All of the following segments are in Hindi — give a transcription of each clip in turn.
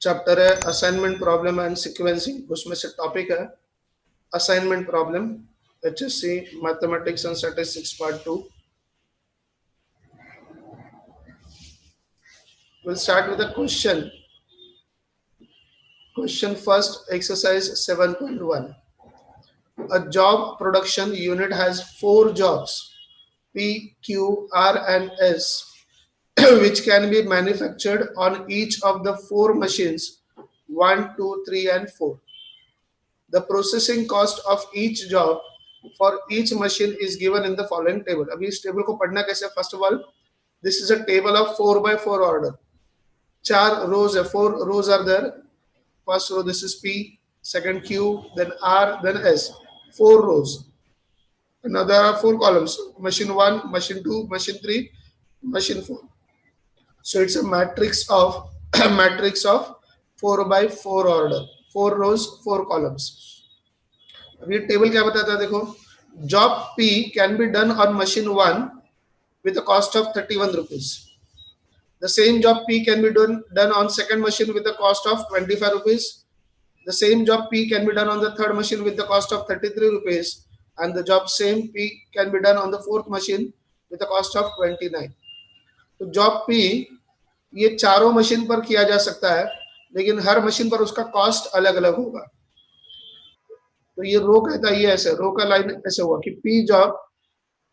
चैप्टर है असाइनमेंट प्रॉब्लम एंड सीक्वेंसिंग, उसमें से टॉपिक है assignment problem, HSC mathematics and statistics part 2. We'll start with a question. Question first, exercise 7.1. A job production unit has 4 jobs, P, Q, R and S, which can be manufactured on each of the 4 machines 1, 2, 3 and 4. The processing cost of each job for each machine is given in the following table. अभी इस टेबल को पढ़ना कैसे? First of all, this is a table of 4 by 4 order. 4 rows है, 4 rows are there. First row, this is P, second Q, then R, then S. 4 rows. And now there are 4 columns. Machine 1, machine 2, machine 3, machine 4. So it's a matrix of matrix of 4 by 4 order. 4 rows, 4 columns. अब ये टेबल क्या बताता है? देखो, job P can be done on machine 1 with a cost of 31 rupees. The same job P can be done on second machine with a cost of 25 rupees. The same job P can be done on the third machine with the cost of 33 rupees. And the job same P can be done on the fourth machine with a cost of 29. तो job P ये चारों मशीन पर किया जा सकता है, लेकिन हर मशीन पर उसका कॉस्ट अलग अलग होगा. तो ये रो कहता है, ये ऐसे रो का लाइन ऐसे हुआ कि P job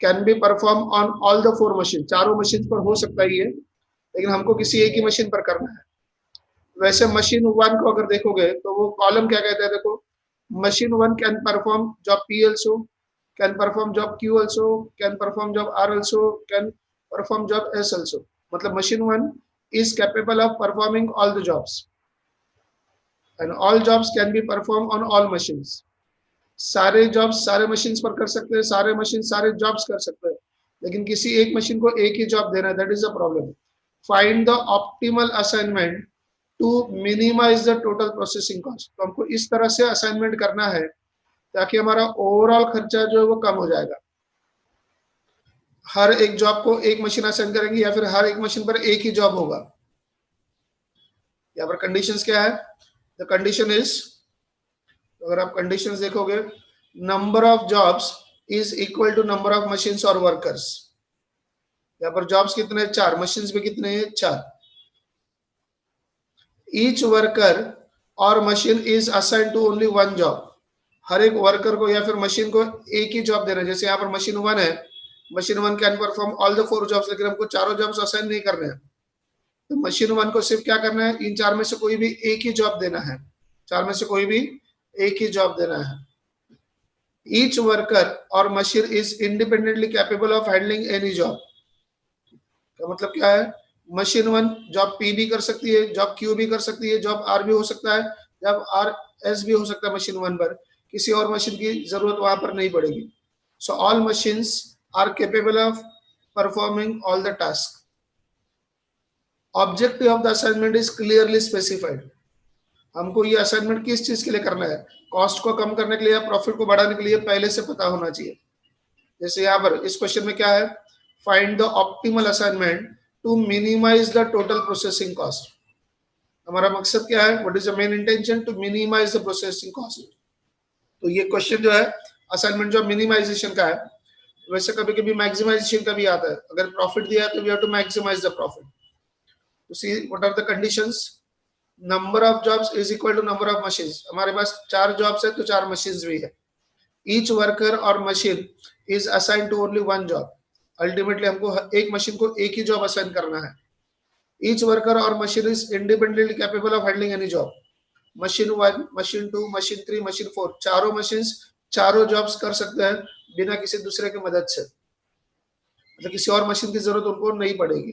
can be perform on all the 4 machine. चारों मशीन पर हो सकता है ये, लेकिन हमको किसी एक ही मशीन पर करना है. वैसे मशीन 1 को अगर देखोगे तो वो कॉलम क्या कहता है? देखो, machine 1 can perform job P also, can perform job Q also, can perform job R also, can perform job S also. मतलब machine 1 is capable of performing all the jobs and all jobs can be performed on all machines. सारे जॉब्स सारे मशीन्स पर कर सकते हैं, सारे मशीन सारे जॉब्स कर सकते हैं, लेकिन किसी एक मशीन को एक ही जॉब देना है. That is the problem. Find the optimal assignment to minimize the total processing cost. तो हमको इस तरह से असाइनमेंट करना है ताकि हमारा ओवरऑल खर्चा जो है वो कम हो जाएगा. हर एक जॉब को एक मशीन असाइन करेंगे या फिर हर एक मशीन पर एक ही जॉब होगा. यहाँ पर कंडीशंस क्या है? द कंडीशन इज, अगर आप कंडीशंस देखोगे, number of jobs is equal to number of machines और वर्कर्स. यहाँ पर जॉब्स कितने? 4. मशीन्स भी कितने हैं? 4. ईच वर्कर और machine is assign to only 1 job. हर एक वर्कर को या फिर मशीन को एक ही जॉब देना है. जैसे यहाँ पर मशीन 1 है, machine 1 can perform all the 4 jobs, लेकिन हमको चारों जॉब्स असाइन नहीं करने हैं. तो मशीन 1 को सिर्फ क्या करना है? इन 4 में से कोई भी एक ही जॉब देना है. 4 में से कोई भी एक ही जॉब देना है. ईच वर्कर और machine is independently capable of handling any job. का मतलब क्या है? मशीन 1 जॉब P भी कर सकती है, जॉब Q भी कर सकती है, जॉब R भी हो सकता है, जॉब R S भी हो सकता है मशीन 1 पर. किसी और मशीन की जरूरत वहां पर नहीं पड़ेगी. So all machines are capable of performing all the task. Objective of the assignment is clearly specified. हमको ये असाइनमेंट किस चीज के लिए करना है? कॉस्ट को कम करने के लिए या प्रॉफिट को बढ़ाने के लिए पहले से पता होना चाहिए. जैसे यहाँ पर इस क्वेश्चन में क्या है? Find the optimal assignment to minimize the total processing cost. हमारा मकसद क्या है? What is the main intention? To minimize the processing cost. तो ये क्वेश्चन जो है असाइनमेंट जो मिनिमाइजेशन का है. वैसे कभी कभी मैक्सिमाइजेशन का भी आता है. अगर प्रॉफिट दिया है तो we have to maximise the profit. तो see what are the conditions. Number of jobs is equal to number of machines. हमारे पास 4 जॉब्स है तो 4 मशीन्स भी है. ईच वर्कर और machine is assign to only 1 job. Ultimately हमको एक मशीन को एक ही जॉब असाइन करना है. ईच वर्कर और machine is independently capable of handling any job. Machine 1, machine 2, machine 3, machine 4, चारों मशीन्स चारों जॉब्स कर सकते हैं बिना किसी दूसरे की मदद से. मतलब किसी और मशीन की जरूरत उनको नहीं पड़ेगी.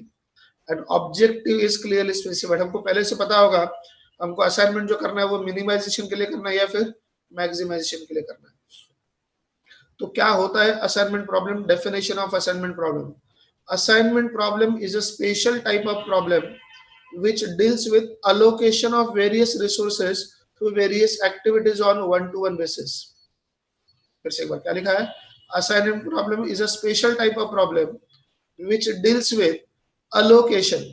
And objective is clearly specified. हमको पहले से पता होगा हमको असाइनमेंट जो करना है वो मिनिमाइजेशन के लिए करना है या फिर मैक्सिमाइजेशन के लिए करना है. तो क्या होता है assignment problem? Definition of assignment problem. Assignment problem is a special type of problem which deals with allocation of various resources to various activities on one-to-one basis. फिर से एक बार क्या लिखा है? Assignment problem is a special type of problem which deals with allocation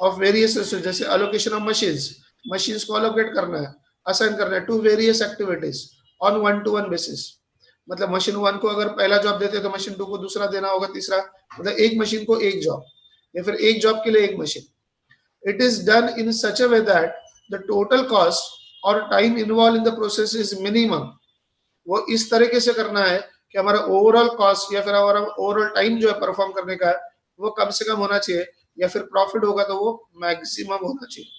of various resource, जैसे अलोकेशन ऑफ मशीन्स, मशीन्स को अलोकेट करना है, असाइन करना है to various activities on one to one basis. मतलब मशीन वन को अगर पहला जॉब देते हैं तो मशीन टू को दूसरा देना होगा, तीसरा, मतलब एक मशीन को एक जॉब, या फिर एक जॉब के लिए एक machine. It is done in such a way that the total cost और time involve in the process is minimum. वो इस तरीके से करना है कि हमारा ओवरऑल कॉस्ट या फिर हमारा ओवरऑल टाइम जो है परफॉर्म करने का वो कम से कम होना चाहिए, या फिर प्रॉफिट होगा तो वो मैक्सिमम होना चाहिए।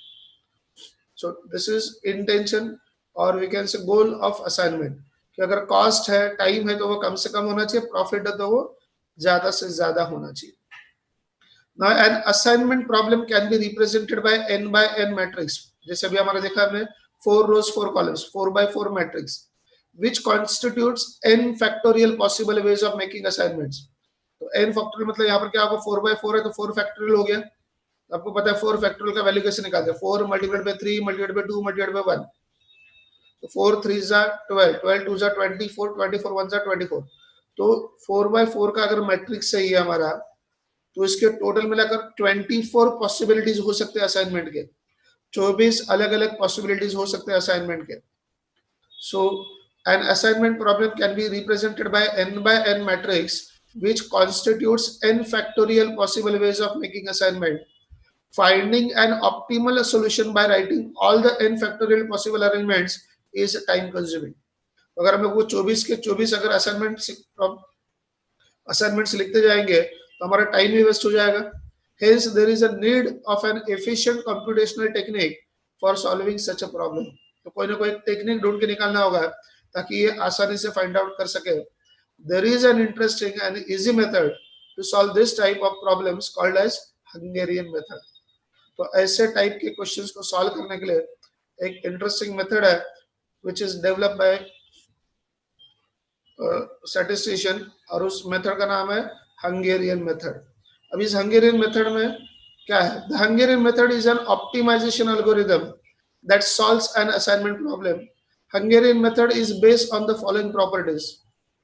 So this is intention or we can say goal of assignment, कि अगर कॉस्ट है, टाइम है, तो वो कम से कम होना चाहिए, प्रॉफिट है तो वो ज्यादा से ज्यादा होना चाहिए। Now an assignment problem can be represented by n matrix, जैसे अभी हमारा देखा हमने 4 rows 4 columns 4 by 4 matrix which constitutes n factorial possible ways of making assignments। तो n factorial मतलब यहाँ पर क्या होगा, 4 by 4 है तो 4 factorial हो गया। आपको पता है 4 factorial का वैल्यू कैसे निकालते हैं, 4 multiplied by 3 multiplied by 2 multiplied by 1, तो 4 3 जा 12, 12 2 जा 24, 24 1 जा 24। तो 4 by 4 का अगर मैट्रिक्स सही है हमारा, तो इसके टोटल मिलाकर 24 पॉसिबिलिटीज हो सकते हैं असाइनमेंट के, 24 अलग अलग पॉसिबिलिटीज हो सकते हैं असाइनमेंट के। So an assignment problem can be represented by n matrix which constitutes n factorial possible ways of making assignment. Finding an optimal solution by writing all the n factorial possible arrangements is time consuming। अगर हम लोग वो 24 के 24 अगर असाइनमेंट्स लिखते जाएंगे तो हमारा टाइम भी वेस्ट हो जाएगा। Hence, there is a need of an efficient computational technique for solving such a problem। तो कोई ना कोई टेक्निक ढूंढ के निकालना होगा ताकि ये आसानी से फाइंड आउट कर सके। There is an interesting and easy method to solve this type of problems called as Hungarian method। तो ऐसे टाइप के क्वेश्चंस को सॉल्व करने के लिए एक इंटरेस्टिंग मेथड है which is developed by statistician, और उस मेथड का नाम है हंगेरियन मेथड। अब इस हंगेरियन मेथड में क्या है, the Hungarian method is an optimization algorithm that solves an assignment problem. Hungarian method is based on the following properties.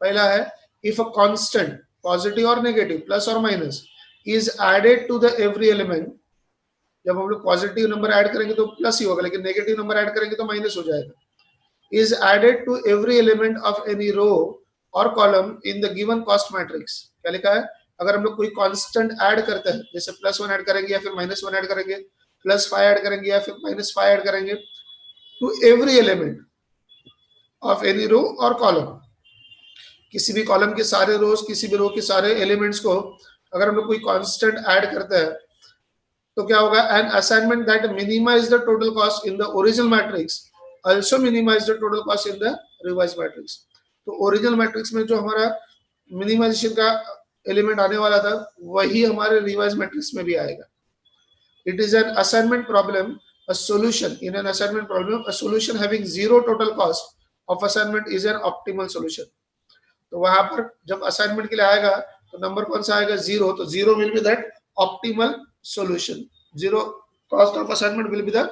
पहला है, if a constant positive or negative plus or minus is added to the every element, जब हम लोग पॉजिटिव नंबर ऐड करेंगे तो प्लस ही होगा, लेकिन नेगेटिव नंबर ऐड करेंगे तो माइनस हो जाएगा, is added to every element of any row or column in the given cost matrix। क्या लिखा है, अगर हम लोग कोई कांस्टेंट ऐड करते हैं, जैसे +1 ऐड करेंगे या फिर -1 ऐड करेंगे, +5 ऐड करेंगे या फिर -5 ऐड करेंगे, to every element of any row और कॉलम, किसी भी कॉलम के सारे रोज, किसी भी रो के सारे एलिमेंट्स को अगर हम लोग कोई कांस्टेंट ऐड करते हैं तो क्या होगा, an assignment that minimise the total cost in the original matrix also minimize the total cost in the revised matrix। तो ओरिजिनल मैट्रिक्स में जो हमारा मिनिमाइजेशन का एलिमेंट आने वाला था वही हमारे रिवाइज मैट्रिक्स में भी आएगा। It is an assignment problem, a solution in an assignment problem, a solution having zero total cost of assignment is an optimal solution। तो वहां पर जब असाइनमेंट के लिए आएगा तो नंबर कौन सा आएगा, 0, तो 0 will be that optimal solution, 0 cost of assignment will be the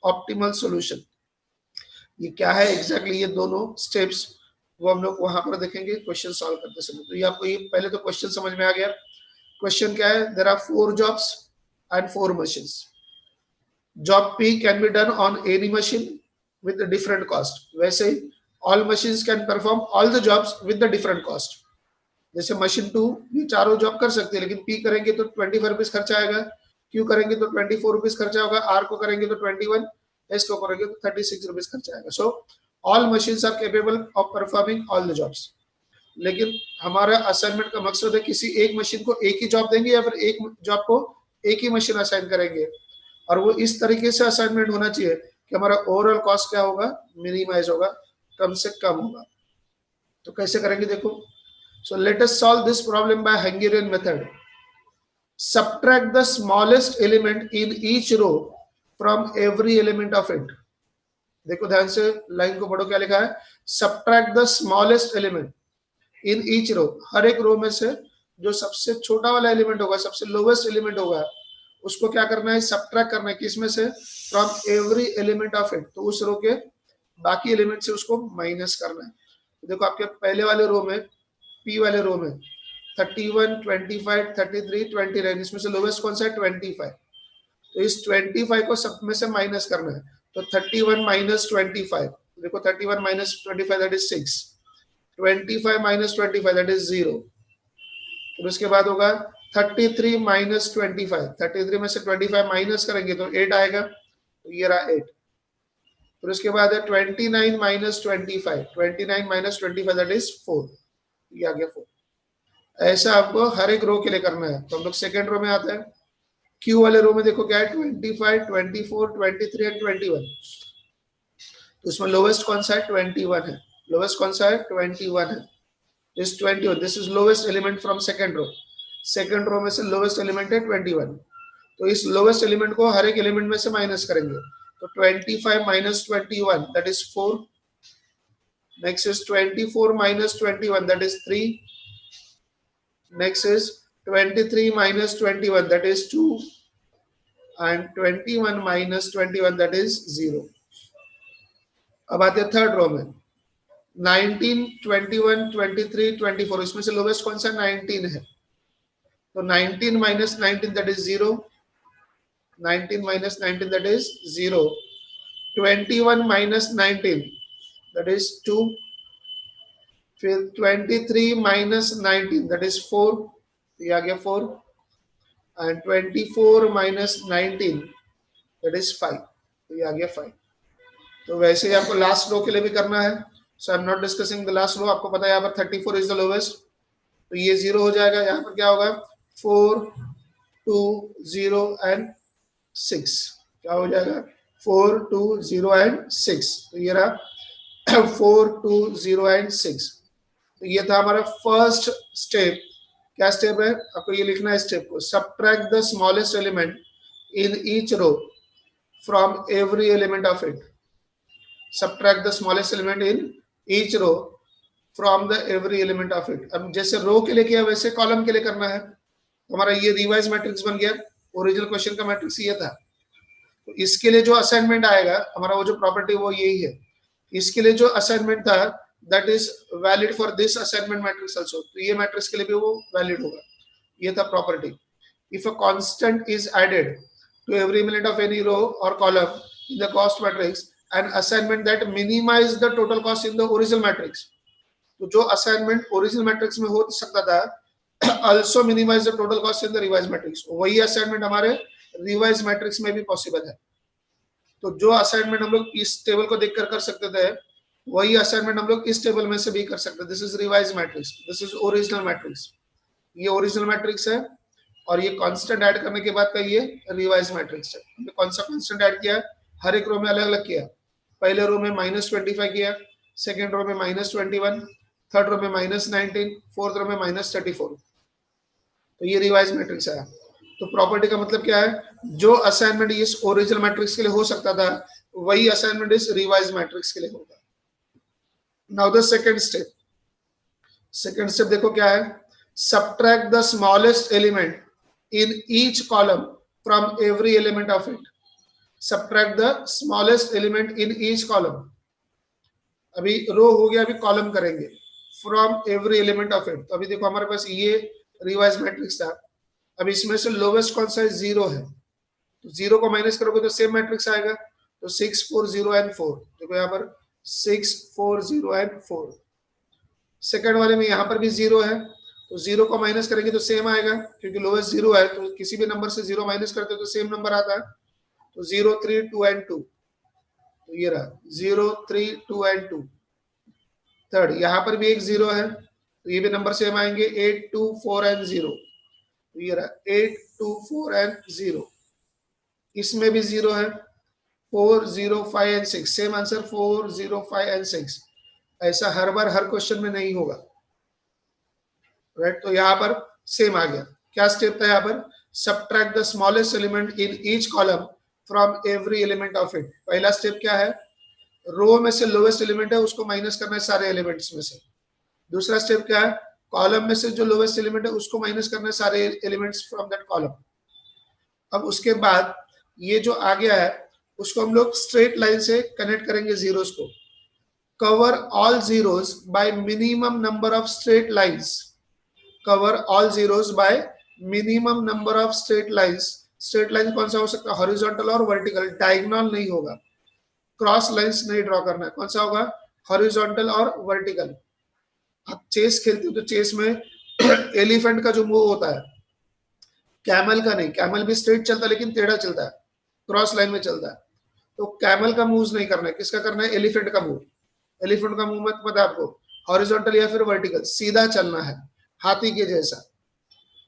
optimal solution. ये क्या है एग्जैक्टली, ये दोनों स्टेप्स वो हम लोग वहां पर देखेंगे क्वेश्चन सॉल्व करते समय। तो ये आपको ये पहले तो क्वेश्चन समझ में आ गया। क्वेश्चन क्या है, there are 4 jobs and 4 machines. Job P can be done on any machine with different cost. वैसे ही all machines can perform all the jobs with the different cost. जैसे मशीन 2 ये चारों जॉब कर सकते हैं, लेकिन पी करेंगे तो 25 रुपीज खर्चा आएगा, क्यू करेंगे तो 24 रुपीज खर्चा होगा, आर को करेंगे तो 21, एस को करेंगे तो 36 रुपीज खर्चा आएगा। So all machines are capable of performing all the jobs. लेकिन हमारा असाइनमेंट का मकसद है किसी एक मशीन को एक ही जॉब देंगे या फिर एक जॉब को एक ही मशीन असाइन करेंगे, और वो इस तरीके से असाइनमेंट होना चाहिए कि हमारा ओवरऑल कॉस्ट क्या होगा, मिनिमाइज होगा, कम से कम होगा। तो कैसे करेंगे देखो। So let us solve this problem by Hungarian method. Subtract the smallest element in each row from every element of it। देखो ध्यान से लाइन को पढ़ो, क्या लिखा है, Subtract the smallest element in each row। हर एक रो में से जो सबसे छोटा वाला एलिमेंट होगा, सबसे लोवेस्ट एलिमेंट होगा, उसको क्या करना है, सब्ट्रैक्ट करना है, किसमें से, from every element of it. तो उस रो के बाकी एलिमेंट से उसको माइनस करना है। तो देखो आपके पहले वाले रो में, पी वाले रो में 31, 25, 33, 29, इसमें से लोवेस्ट कौन सा है, 25। तो इस 25 को सब में से माइनस करना है। तो 31 माइनस 25, देखो 31 minus 25 that is 6, 25 minus 25 that is 0। फिर उसके बाद होगा 33 माइनस 25, 33 में से 25 माइनस करेंगे तो 8 आएगा, तो ये रहा 8। फिर उसके बाद है 29 माइनस 25, 29 माइनस 25 दैट इज 4, ये आ गया 4। ऐसा आपको हर एक रो के लिए करना है। तो हम लोग सेकेंड रो में आते हैं। क्यू वाले रो में देखो क्या है, 25, 24, 23 एंड 21। तो उसमें लोवेस्ट कौन सा है, 21 है। लोवेस्ट कौन सा है, 21 है। इस 21, this is lowest element from second row. Second row में से लोवेस्ट एलिमेंट है 21। तो इस लोवेस्ट एलिमेंट को हर एक एलिमेंट में से माइनस करेंगे। तो 25 minus 21 that is 4। Next is 24 minus 21 that is 3। Next is 23 minus 21 that is 2 and 21 minus 21 that is 0. अब आते हैं थर्ड रो में। 19, 21, 23, 24, इसमें से लोवेस्ट कौन सा, 19 है। तो 19 minus 19 that is 0, 19 minus 19 that is 0, 21 minus 19 that is 2, फिर 23 minus 19 that is 4, ये आ गया 4, and 24 minus 19 that is 5, तो ये आ गया 5। तो वैसे ही आपको लास्ट रो के लिए भी करना है। So I am not discussing the last row. आपको पता है यहाँ पर 34 इज द लोवेस्ट, तो ये 0 हो जाएगा। यहाँ पर क्या होगा, 4, 2, 0 एंड 6, क्या हो जाएगा, 4, 2, 0 एंड 6। तो ये रहा 4, 2, 0 एंड 6। तो ये था हमारा फर्स्ट स्टेप। क्या स्टेप है, आपको ये लिखना है स्टेप को, subtract the smallest element in each row from every element of it. Subtract the smallest element in each row from the every element of it. अब जैसे रो के लिए किया वैसे कॉलम के लिए करना है। तो हमारा ये रिवाइज मैट्रिक्स बन गया। ओरिजिनल क्वेश्चन का मैट्रिक्स ये था। तो इसके लिए जो असाइनमेंट आएगा हमारा, वो जो प्रॉपर्टी वो यही है। इसके लिए जो असाइनमेंट था that is valid for this assignment matrix also. तो ये मैट्रिक्स के लिए भी वो वैलिड होगा। ये था property. If a constant is added to every element of any row और column in the cost matrix and assignment that minimise the total cost in the original matrix. तो जो असाइनमेंट ओरिजिनल मैट्रिक्स में हो सकता था, also minimize the total cost in the revised matrix, वही असाइनमेंट हमारे रिवाइज मैट्रिक्स में भी पॉसिबल है। तो जो असाइनमेंट हम लोग इस टेबल को देखकर कर सकते थे, वही असाइनमेंट हम लोग इस टेबल में से भी कर सकते हैं। This is revise matrix, this is original matrix. ये ओरिजिनल मैट्रिक्स है और ये कांस्टेंट ऐड करने के बाद का ये रिवाइज मैट्रिक्स है। हमने कौन सा कांस्टेंट ऐड किया, हर एक रो में अलग अलग किया। पहले रो में -25 किया, सेकेंड रो में -21, थर्ड रो में -19, फोर्थ रो में -34। तो ये रिवाइज मैट्रिक्स है। तो प्रॉपर्टी का मतलब क्या है, जो असाइनमेंट इस ओरिजिनल मैट्रिक्स के लिए हो सकता था, वही असाइनमेंट इस रिवाइज मैट्रिक्स के लिए होगा। Now the second step. Second step देखो क्या है, subtract the smallest element in each column from every element of it. Subtract the smallest element in each column. अभी रो हो गया, अभी कॉलम करेंगे। From every element of it. तो अभी देखो हमारे पास ये रिवाइज मैट्रिक्स था। अब इसमें से लोवेस्ट कौन सा है, 0 है। तो 0 को माइनस करोगे तो सेम मैट्रिक्स आएगा। तो 6, 4, 0 एंड 4। देखो यहाँ पर 6, 4, 0 एंड 4। सेकंड वाले में यहाँ पर भी 0 है, तो 0 को माइनस करेंगे तो सेम आएगा, क्योंकि लोवेस्ट 0 है। तो किसी भी नंबर से 0 माइनस करते हो तो सेम नंबर आता है। तो 0, 3, 2 एंड 2। तो ये रहा 0, 3, 2 एंड 2। थर्ड, यहाँ पर भी एक 0 है, तो ये भी नंबर सेम आएंगे, 8, 2, 4 एंड 0। तो ये रहा 8, 2, 4 एंड 0। इसमें भी 0 है, 4, 0, 5 एंड 6। Same answer 4, 0, 5 and 6। ऐसा हर बार हर क्वेश्चन में नहीं होगा, राइट। तो यहाँ पर सेम आ गया। क्या स्टेप था यहाँ पर, subtract the smallest element in each column from every element of it. पहला स्टेप क्या है, रो में से लोवेस्ट एलिमेंट है उसको माइनस करना है सारे एलिमेंट्स में से। दूसरा स्टेप क्या है, कॉलम में से जो लोवेस्ट एलिमेंट है उसको माइनस करना है सारे एलिमेंट्स फ्रॉम दैट कॉलम। अब उसके बाद ये जो आ गया है उसको हम लोग स्ट्रेट लाइन से कनेक्ट करेंगे जीरोस को। Cover all zeros bye minimum number of straight lines. Cover all zeros bye minimum number of straight lines straight line कौन सा हो सकता है? हॉरिजॉन्टल और वर्टिकल, डायगोनल नहीं होगा। क्रॉस लाइंस नहीं ड्रॉ करना है। कौन सा होगा? हॉरिजॉन्टल और वर्टिकल। आप चेस खेलते हो तो चेस में एलिफेंट का जो मूव होता है, कैमल का नहीं। कैमल भी स्ट्रेट चलता है लेकिन टेढ़ा चलता है, क्रॉस लाइन में चलता है। तो कैमल का मूव नहीं करना है, किसका करना है? एलिफेंट का मूव। एलिफेंट का मूव मत पता है आपको, हॉरिजॉन्टल या फिर वर्टिकल, सीधा चलना है, हाथी के जैसा।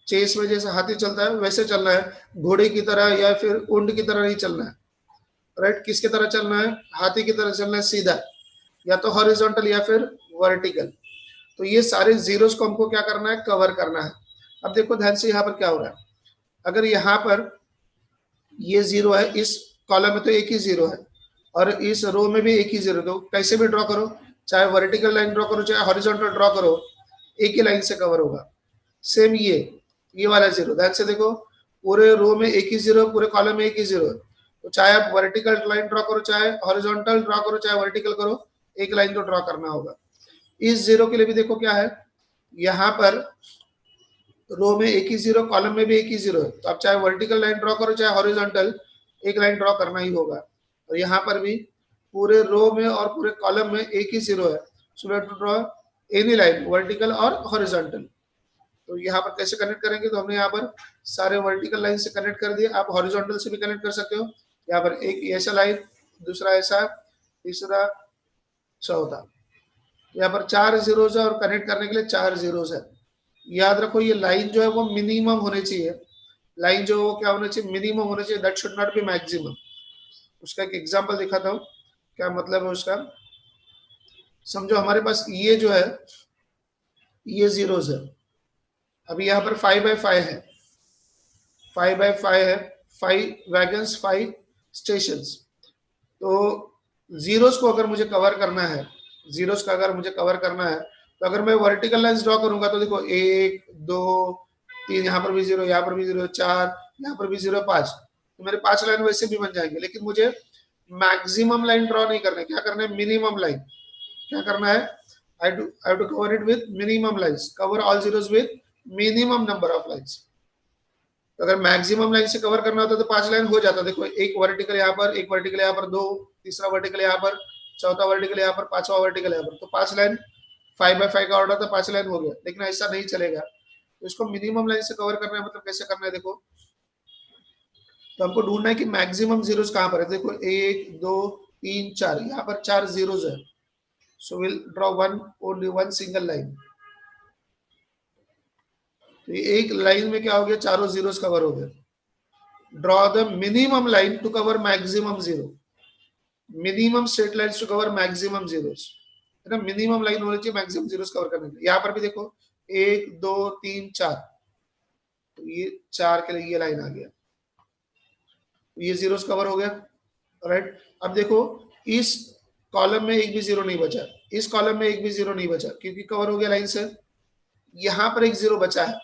चेस में जैसे हाथी चलता है वैसे चलना है, घोड़े की तरह या फिर ऊंट की तरह नहीं चलना है। राइट, किसकी तरह चलना है? हाथी की तरह चलना है, सीधा, या तो हॉरिजॉन्टल या फिर वर्टिकल। तो ये सारे जीरोस को हमको क्या करना है? कवर करना है। अब देखो ध्यान से यहाँ पर क्या हो रहा है। अगर यहाँ पर ये जीरो है, इस कॉलम में तो एक ही जीरो है, और इस रो में भी एक ही जीरो, तो कैसे भी ड्रॉ करो, चाहे वर्टिकल लाइन ड्रॉ करो चाहे हॉरिजॉन्टल ड्रॉ करो, एक ही लाइन से कवर होगा। सेम ये वाला जीरो, ध्यान से देखो, पूरे रो में एक ही जीरो, पूरे कॉलम में एक ही जीरो है। तो चाहे आप वर्टिकल लाइन ड्रॉ करो चाहे हॉरिजॉन्टल ड्रॉ करो चाहे वर्टिकल करो, एक लाइन तो ड्रॉ करना होगा। इस जीरो के लिए भी देखो क्या है, यहाँ पर रो में एक ही जीरो, कॉलम में भी एक ही जीरो है, तो आप चाहे वर्टिकल लाइन ड्रॉ करो चाहे हॉरिजॉन्टल, एक लाइन ड्रॉ करना ही होगा। और यहाँ पर भी पूरे रो में और पूरे कॉलम में एक ही जीरो है, so we have to draw any line, vertical or horizontal. तो यहाँ पर कैसे कनेक्ट करेंगे? तो हमने यहाँ पर सारे वर्टिकल लाइन से कनेक्ट कर दिए, आप हॉरिजॉन्टल से भी कनेक्ट कर सकते हो। यहाँ पर एक ऐसा लाइन, दूसरा ऐसा, तीसरा, चौथा, यहाँ पर 4 जीरोज है और कनेक्ट करने के लिए 4 जीरोज है। याद रखो ये लाइन जो है वो मिनिमम होनी चाहिए। लाइन जो वो क्या होना चाहिए? मिनिमम होना चाहिए, that should not be maximum. उसका एक एग्जांपल दिखाता हूँ, क्या मतलब है उसका। समझो हमारे पास ये जो है ये जीरोज है, अभी यहाँ पर 5x5 है, 5x5 है, 5 वैगन्स 5 स्टेशन। तो जीरोस को अगर मुझे कवर करना है, जीरोस का अगर मुझे कवर करना है, तो अगर मैं वर्टिकल लाइंस ड्रॉ करूंगा तो देखो 1 2 3, यहाँ पर भी जीरो, यहाँ पर भी जीरो, 4, यहाँ पर भी जीरो, 5, तो मेरे 5 लाइन वैसे भी बन जाएंगे। लेकिन मुझे मैक्सिमम लाइन ड्रॉ नहीं करना है, क्या करना है? Minimum line. क्या करना है? I have to cover it with minimum lines. Cover all zeros with minimum number of lines. तो अगर मैक्सिमम लाइन से कवर करना होता तो 5 लाइन हो जाता। देखो एक वर्टिकल यहाँ पर, एक वर्टिकल यहाँ पर, 2, तीसरा वर्टिकल यहाँ पर, चौथा वर्टिकल यहाँ पर, पांचवा वर्टिकल यहाँ पर, तो 5 लाइन, 5x5 का ऑर्डर था, 5 लाइन हो गया। लेकिन ऐसा नहीं चलेगा, तो इसको मिनिमम लाइन से कवर करना है। मतलब कैसे करना है देखो, तो हमको ढूंढना है कि मैक्सिमम जीरोस कहाँ पर है। देखो 1 2 3 4, यहाँ पर 4 जीरोस है, so will draw only one single line. तो एक लाइन में क्या हो गया? चारों जीरोस कवर हो गए। Draw the minimum line to cover maximum zero, minimum straight lines to cover maximum zeros, है ना। मिनिमम लाइन होनी चाहिए मैक्सिमम जीरोस कवर करने के लिए। यहाँ पर भी देखो 1 2 3 4, तो ये 4 के लिए ये लाइन आ गया, ये जीरोस कवर हो गया। राइट, अब देखो इस कॉलम में एक भी जीरो नहीं बचा, इस कॉलम में एक भी जीरो नहीं बचा, क्योंकि कवर हो गया लाइन से। यहाँ पर एक जीरो बचा है,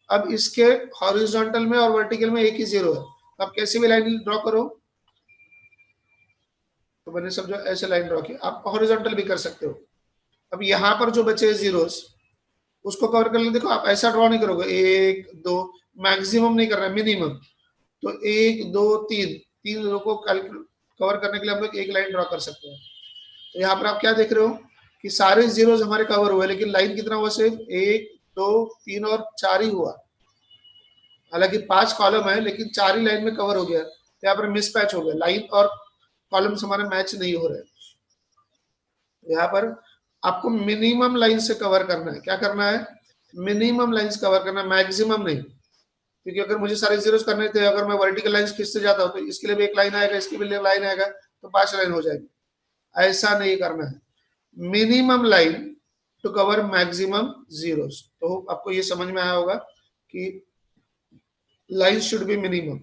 अब इसके हॉरिजॉन्टल में और वर्टिकल में एक ही जीरो है, आप कैसे भी लाइन ड्रॉ करो। तो मैंने समझो ऐसे लाइन ड्रॉ की, आप हॉरिजॉन्टल भी कर सकते हो। अब यहाँ पर जो बचे जीरोस उसको कवर कर ले। देखो आप ऐसा ड्रॉ नहीं करोगे 1 2, मैक्सिमम नहीं करना, मिनिमम। तो 1 2 3, 3 रो को कवर करने के लिए हम लोग एक लाइन ड्रॉ कर सकते हैं। तो यहाँ पर आप क्या देख रहे हो कि सारे जीरोस हमारे कवर हुए, लेकिन लाइन कितना हुआ? सिर्फ 1 2 3 और 4 ही हुआ। हालांकि 5 कॉलम है लेकिन 4 ही लाइन में कवर हो गया, तो यहाँ पर मिसमैच हो गया, लाइन और कॉलम्स हमारे मैच नहीं हो रहे। यहाँ पर आपको मिनिमम लाइन से कवर करना है। क्या करना है? मिनिमम लाइंस कवर करना, मैक्सिमम नहीं। क्योंकि अगर मुझे सारे जीरोस करने थे, अगर मैं वर्टिकल लाइंस खींचते जाता हूँ तो इसके लिए भी एक लाइन आएगा, इसके भी लाइन आएगा, तो 5 लाइन हो जाएगी। ऐसा नहीं करना है, minimum line to cover maximum zeros. तो आपको ये समझ में आया होगा कि लाइन शुड बी मिनिमम।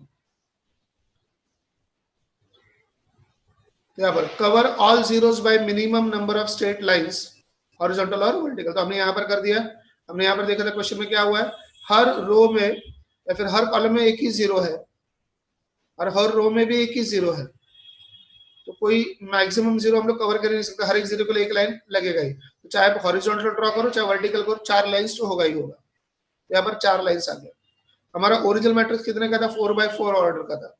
यहाँ पर cover all zeros bye minimum number of straight lines, horizontal और वर्टिकल। तो हमने यहाँ पर कर दिया। हमने यहाँ पर देखा था क्वेश्चन में क्या हुआ है, हर रो में या फिर हर कॉलम में एक ही जीरो है और हर रो में भी एक ही जीरो है, तो कोई मैक्सिमम जीरो हम लोग कवर कर नहीं सकते, हर एक जीरो के लिए एक लाइन लगेगा ही। तो चाहे आप हॉरिजॉन्टल ड्रॉ करो चाहे वर्टिकल करो, 4 लाइंस तो होगा ही होगा। यहाँ पर 4 लाइंस आ गया। हमारा ओरिजिनल मैट्रिक्स कितने का था, 4x4 ऑर्डर का था,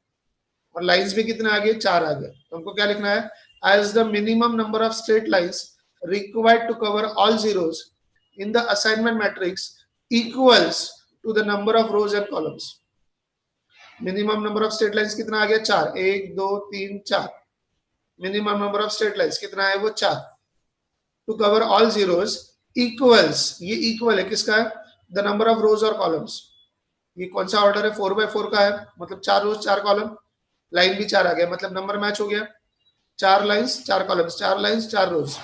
और लाइंस भी कितने आ गए, 4 आ गए। तो हमको क्या लिखना है, as the minimum number of straight lines required to cover all zeros in the assignment matrix equals to the number of rows and columns. Minimum number of straight lines कितना आ गया, 4, 1 2 3 4। Minimum number of straight lines कितना है, वो 4। To cover all zeros equals, ये इक्वल है किसका, द नंबर ऑफ रोज और कॉलम्स। ये कौन सा ऑर्डर है, 4x4 का है, मतलब 4 रोज 4 कॉलम, लाइन भी 4 आ गया, मतलब नंबर मैच हो गया, 4 लाइंस 4 कॉलम्स, 4 लाइंस 4 रोज।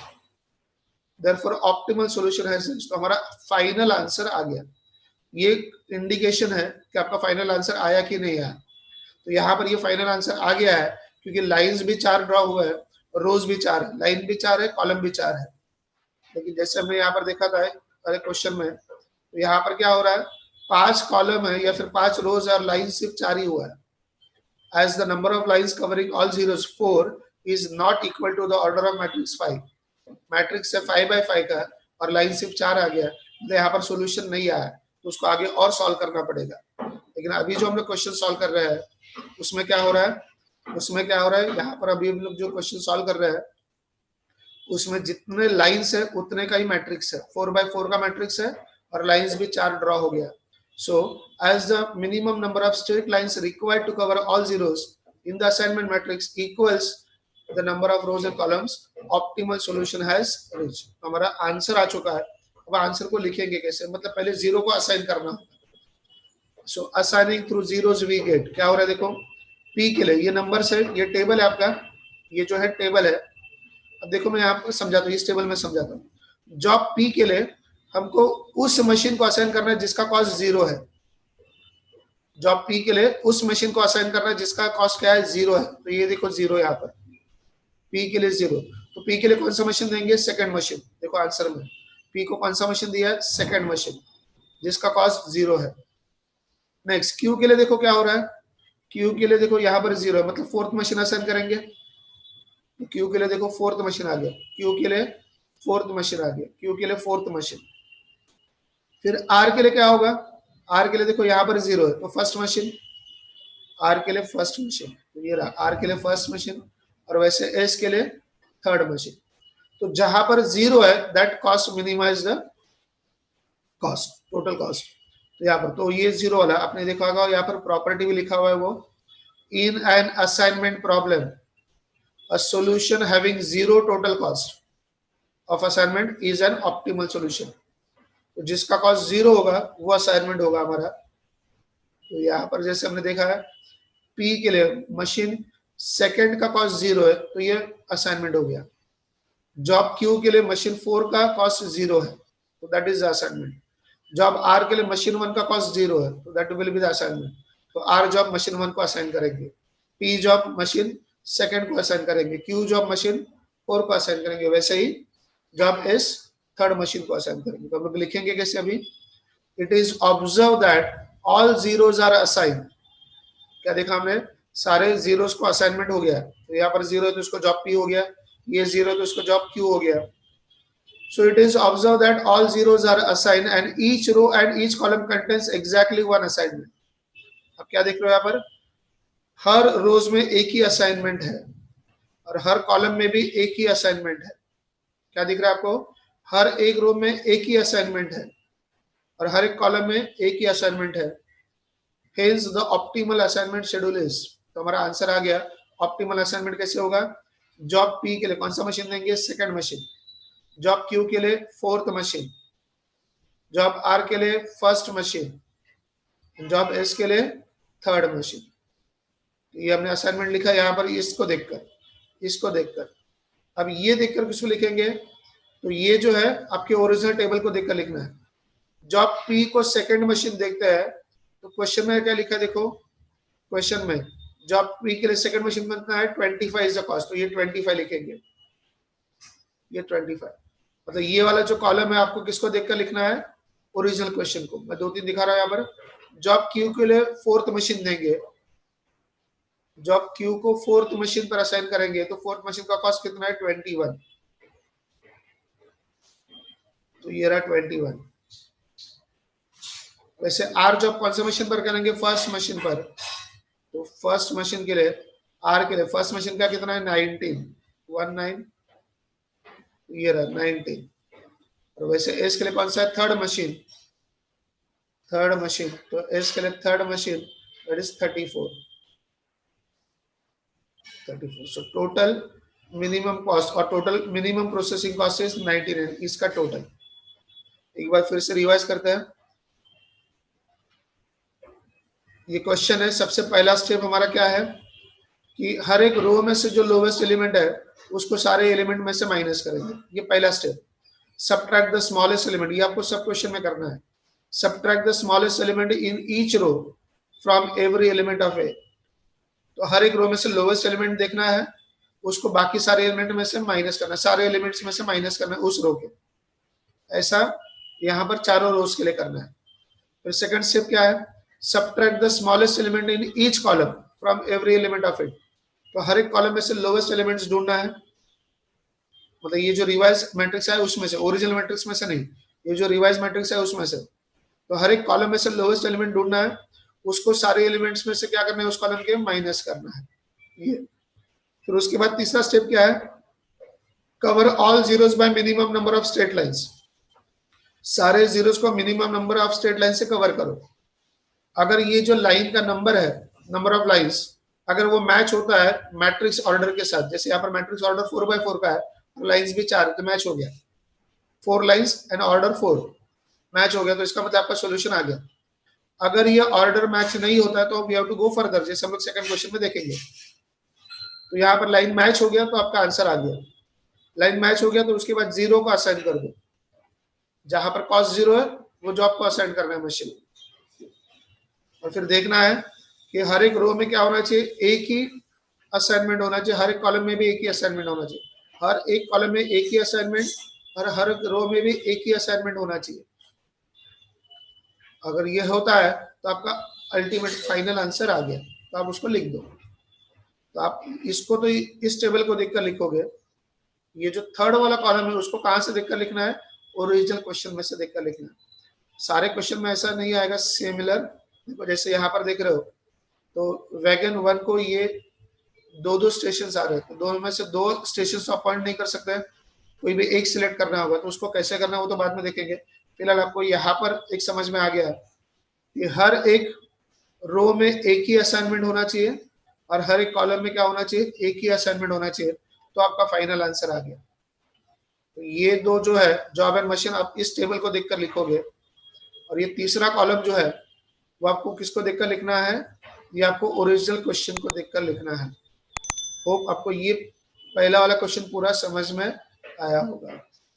देयरफॉर ऑप्टिमल सॉल्यूशन है, तो हमारा फाइनल आंसर आ गया। ये इंडिकेशन है कि आपका फाइनल आंसर आया कि नहीं आया। तो यहाँ पर ये फाइनल आंसर आ गया है, क्योंकि लाइंस भी 4 ड्रॉ हुआ है, रोज भी 4 है, लाइन भी 4 है, कॉलम भी 4 है। लेकिन जैसे हमने यहाँ पर देखा था अरे क्वेश्चन में, तो यहाँ पर क्या हो रहा है, 5 कॉलम है या फिर 5 रोज और लाइन सिर्फ 4 ही हुआ है। As the number of lines covering all zeros 4 is not equal to the order of matrix 5, matrix है 5x5 का और लाइन सिर्फ 4 आ गया, तो यहाँ पर सॉल्यूशन नहीं आया, तो उसको आगे और सॉल्व करना पड़ेगा। लेकिन अभी जो हम लोग क्वेश्चन सॉल्व कर रहे हैं उसमें क्या हो रहा है, उसमें क्या हो रहा है, यहाँ पर अभी हम लोग जो क्वेश्चन सॉल्व कर रहे हैं उसमें जितने लाइंस है उतने का ही मैट्रिक्स है, 4x4 का मैट्रिक्स है और लाइंस भी 4 ड्रॉ हो गया। So, as the minimum number of straight lines required to cover all zeros in the assignment matrix equals the number of rows and columns, optimal solution has reached। हमारा आंसर आ चुका है। अब आंसर को लिखेंगे कैसे, मतलब पहले जीरो को असाइन करना। So assigning through zeros we get, क्या हो रहा है देखो, पी के लिए ये नंबर है, ये टेबल है आपका, ये जो है टेबल है। अब देखो मैं आपको समझाता हूँ, इस टेबल में समझाता हूँ। जॉब पी के लिए हमको उस मशीन को असाइन करना है जिसका कॉस्ट 0 है। जॉब पी के लिए उस मशीन को असाइन करना है जिसका कॉस्ट क्या है, 0 है। तो ये देखो 0 यहाँ पर, पी के लिए 0। तो पी के लिए कौन सा मशीन देंगे, सेकंड मशीन। देखो आंसर में पी को कौन सा मशीन दिया है, सेकंड मशीन, जिसका कॉस्ट 0 है। नेक्स्ट क्यू के लिए देखो क्या हो रहा है, क्यू के लिए देखो यहाँ पर 0 है, मतलब फोर्थ मशीन असाइन करेंगे। क्यू के लिए देखो फोर्थ मशीन आ गया, क्यू के लिए फोर्थ मशीन आ गया, क्यू के लिए फोर्थ मशीन। फिर आर के लिए क्या होगा, आर के लिए देखो यहाँ पर 0 है, तो फर्स्ट मशीन, आर के लिए फर्स्ट मशीन, तो ये रहा आर के लिए फर्स्ट मशीन, और वैसे एस के लिए थर्ड मशीन। तो जहां पर 0 है that cost minimize the cost, total cost. तो यहाँ पर तो ये 0 वाला आपने देखा होगा, यहाँ पर प्रॉपर्टी भी लिखा हुआ है वो, in an assignment problem a solution having 0 total cost of assignment is an optimal solution। तो जिसका कॉस्ट 0 होगा वो असाइनमेंट होगा हमारा। तो यहाँ पर जैसे हमने देखा है पी के लिए मशीन सेकंड का कॉस्ट 0 है, तो ये असाइनमेंट हो गया। जॉब क्यू के लिए मशीन 4 का कॉस्ट 0 है, तो that is the assignment. Job R के लिए मशीन 1 का कॉस्ट 0 है, तो that will be the assignment. तो आर जॉब मशीन 1 को असाइन करेंगे, पी जॉब मशीन सेकंड को असाइन करेंगे, क्यू जॉब मशीन 4 को असाइन करेंगे, वैसे ही जॉब एस थर्ड मशीन को असाइन करेंगे। तो हम लोग लिखेंगे कैसे, अभी it is observe that all zeros are assign. क्या देखा हमने, सारे जीरोस को असाइनमेंट हो गया। तो यहाँ पर 0 है तो इसको जॉब पी हो गया, ये 0 है तो इसको जॉब क्यू हो गया। So it is observed that all zeros are assigned and each row and each column contains exactly one assignment। अब क्या देख रहे हो यहाँ पर, हर रोज में एक ही असाइनमेंट है और हर कॉलम में भी एक ही असाइनमेंट है। क्या दिख रहा है आपको, हर एक रो में एक ही असाइनमेंट है और हर एक कॉलम में एक ही असाइनमेंट है। Hence the optimal assignment schedule is, तो हमारा आंसर आ गया। ऑप्टिमल असाइनमेंट कैसे होगा, जॉब पी के लिए कौन सा मशीन देंगे, सेकंड मशीन। जॉब क्यू के लिए फोर्थ मशीन, जॉब आर के लिए फर्स्ट मशीन, जॉब एस के लिए थर्ड मशीन। ये हमने असाइनमेंट लिखा यहाँ पर, इसको देखकर, इसको देखकर। अब ये देखकर किसको लिखेंगे, तो ये जो है आपके ओरिजिनल टेबल को देखकर लिखना है। जॉब पी को सेकंड मशीन देखते हैं, तो क्वेश्चन में क्या लिखा है देखो, क्वेश्चन में जॉब पी के लिए सेकंड मशीन कितना है, 25 इज द कॉस्ट, तो ये 25 लिखेंगे, ये 25। मतलब ये वाला जो कॉलम है आपको किसको देखकर लिखना है, ओरिजिनल क्वेश्चन को। मैं 2-3 दिखा रहा हूं यहाँ पर। जॉब क्यू के लिए फोर्थ मशीन देंगे, जॉब क्यू को फोर्थ मशीन पर असाइन करेंगे, तो फोर्थ मशीन का कॉस्ट कितना है, 21। तो ये रहा 21। वैसे आर जॉब कौन से मशीन पर करेंगे? फर्स्ट मशीन पर। तो फर्स्ट मशीन के लिए, आर के लिए फर्स्ट मशीन का कितना है? 19, 19, ये रहा 19। और वैसे एस के लिए कौन सा है? Third machine, third machine. तो एस के लिए third machine that is 34, 34। So total minimum cost और total minimum processing cost is 99, इसका टोटल। एक बार फिर से रिवाइज करते हैं। ये क्वेश्चन है, सबसे पहला स्टेप हमारा क्या है कि हर एक रो में से जो लोवेस्ट एलिमेंट है उसको सारे एलिमेंट में से माइनस करेंगे, ये पहला step. Subtract the smallest element, ये आपको सब क्वेश्चन में करना है। Subtract the smallest element in each row from every element of A. तो हर एक रो में से लोवेस्ट एलिमेंट देखना है, उसको बाकी सारे एलिमेंट में से माइनस करना है, सारे एलिमेंट्स में से माइनस करना है उस रो के। ऐसा यहाँ पर चारों रोज के लिए करना है। फिर सेकंड स्टेप क्या है? Subtract the smallest element in each column from every element of it. तो हर एक कॉलम में से लोवेस्ट एलिमेंट्स ढूंढना है, मतलब ये जो रिवाइज मैट्रिक्स है उसमें से, ओरिजिनल मैट्रिक्स में से नहीं, ये जो रिवाइज मैट्रिक्स है उसमें से। तो हर एक कॉलम में से लोवेस्ट एलिमेंट ढूंढना है, उसको सारे एलिमेंट्स में से क्या करना है? उस कॉलम के माइनस करना है, ये। फिर उसके बाद तीसरा स्टेप क्या है? Cover all zeros bye minimum number of straight lines. सारे जीरोस को minimum number of straight line से कवर करो। अगर ये जो लाइन का नंबर है, नंबर ऑफ लाइंस, अगर वो मैच होता है मैट्रिक्स ऑर्डर के साथ, जैसे यहाँ पर मैट्रिक्स ऑर्डर 4x4 का है, तो लाइंस भी 4, तो मैच हो गया, 4 लाइंस एंड ऑर्डर 4 मैच हो गया, तो इसका मतलब आपका सोल्यूशन आ गया। अगर ये ऑर्डर मैच नहीं होता है तो we have to go further, जैसे हम लोग सेकंड क्वेश्चन में देखेंगे। तो यहाँ पर लाइन मैच हो गया तो आपका आंसर आ गया। लाइन मैच हो गया तो उसके बाद जीरो को असाइन कर दो, जहां पर कॉस्ट जीरो है वो जॉब को असाइन करना है मशीन। और फिर देखना है कि हर एक रो में क्या होना चाहिए? एक ही असाइनमेंट होना चाहिए, हर एक कॉलम में भी एक ही असाइनमेंट होना चाहिए, हर एक कॉलम में एक ही असाइनमेंट और हर रो में भी एक ही असाइनमेंट होना चाहिए। अगर ये होता है तो आपका अल्टीमेट फाइनल आंसर आ गया, तो आप उसको लिख दो। तो आप इसको तो इस टेबल को देखकर लिखोगे। ये जो थर्ड वाला कॉलम है उसको कहाँ से देखकर लिखना है? ओरिजिनल क्वेश्चन में से देखकर लिखना है। सारे क्वेश्चन में ऐसा नहीं आएगा सिमिलर। देखो जैसे यहाँ पर देख रहे हो, तो वैगन 1 को ये दो दो स्टेशन आ रहे हैं, तो दोनों में से दो स्टेशन आप पॉइंट नहीं कर सकते, कोई भी एक सिलेक्ट करना होगा। तो उसको कैसे करना है वो तो बाद में देखेंगे। फिलहाल आपको यहाँ पर एक समझ में आ गया कि हर एक रो में एक ही असाइनमेंट होना चाहिए और हर एक कॉलम में क्या होना चाहिए? एक ही असाइनमेंट होना चाहिए, तो आपका फाइनल आंसर आ गया। तो ये दो जो है जॉब एंड मशीन, आप इस टेबल को देखकर लिखोगे। और ये तीसरा कॉलम जो है वो आपको किसको देखकर लिखना है? ये आपको ओरिजिनल क्वेश्चन को देखकर लिखना है। होप आपको ये पहला वाला क्वेश्चन पूरा समझ में आया होगा।